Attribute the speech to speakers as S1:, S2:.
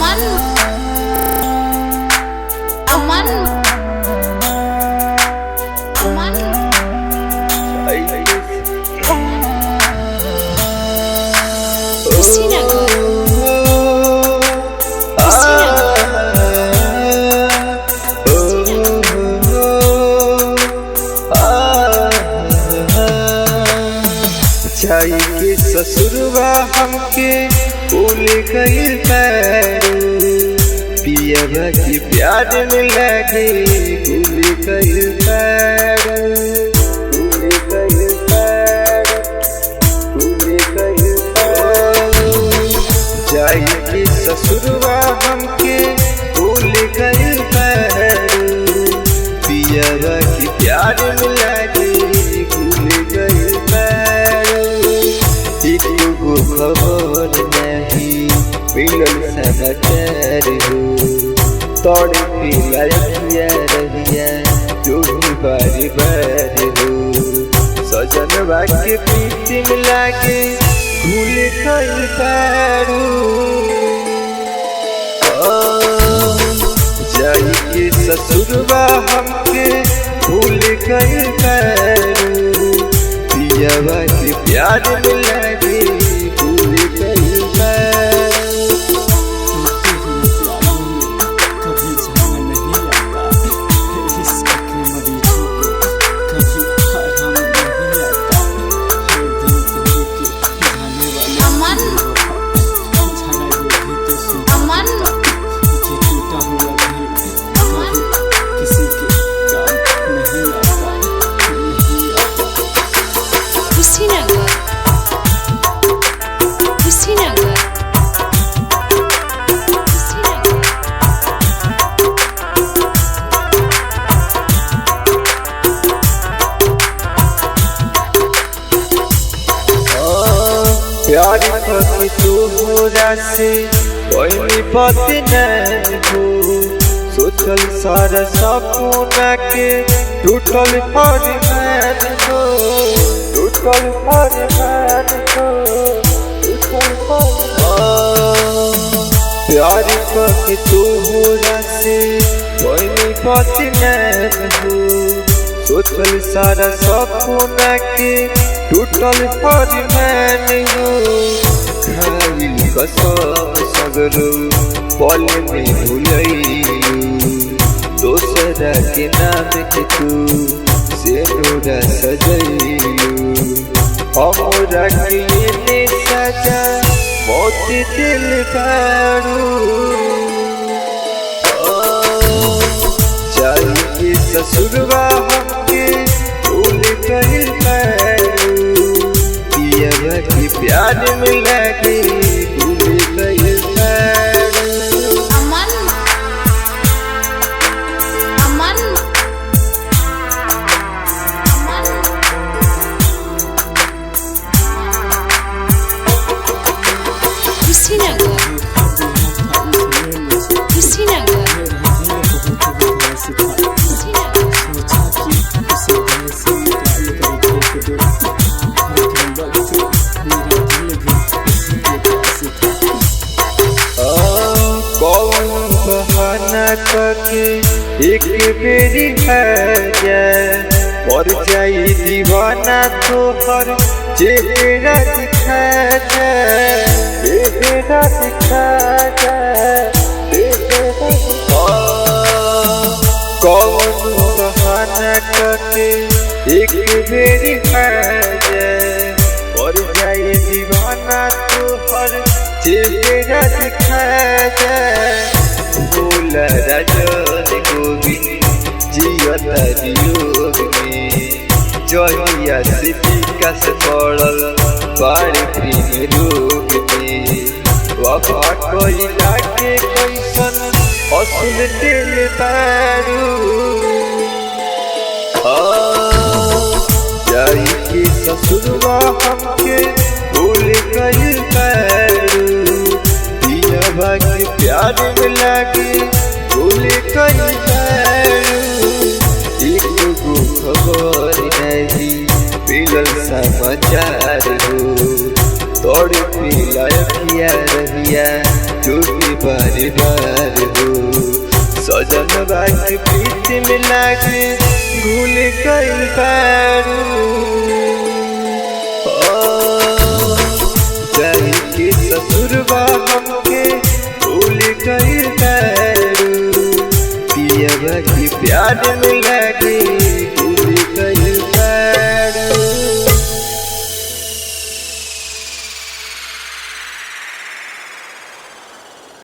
S1: अमन अमन अमन कुशीनगर
S2: जाई के ससुरवा हमके भूल गइल पैरू पियवा के प्यार में लगे भूल गइल पैरू जाई के ससुरवा हमके भूल गइल पैरू पियवा के प्यार में लगे भूल गइल खबर नहीं मिलल समाचार हो तोड़ पिया रहिया जो बारी बार हो सजनवा के प्रीति में लागे भूल गइल पैरू जाई के ससुरवा हमके भूल गइल पैरू पियवा के प्यार में लागे प्यार करके तू होरा से कोई बात नहीं हो सोचल सारा सपना के टूटल फरमान हो प्यार करके तू होरा से कोई बात नहीं हो सोचल सारा सपना के टूटल फरमान हो खाइल कसम सगरो पल में भूलैलू दोसरा के नाम के तू सेनुरा सजैलू हमरा के ने सजा मौत दिल पारू जाई के ससुरवा हमके भूल गइल पैरू पियवा के प्यार में लगे भूल गइल पैरू
S1: अमन अमन अमन कुशीनगर
S2: बहाना करके एक बेरी है पर जाई दीवाना तोहर चेहरा दिखा कौन बहाना करके एक बेरी है पर जाई दीवाना तोहर चेहरा दिखा बोला राजन गोविंद जियता वियोग में जहिया से विकास पड़ल बाड़ी प्रेम रोग में वफा कइला के कैसन असूल दिल पारू जाई के ससुरवा हमके भूल गइल पैरू पियवा के प्यार में लागे भूल गइल पैरू एको खबर नहीं मिलल समाचार हो तोड़ पिला रहिया जो भी बार बार हो सजन बाकी प्रीत में लागे भूल गइल बारू जाई के ससुरवा हमके भूल गइल बारू पियवा की प्यार में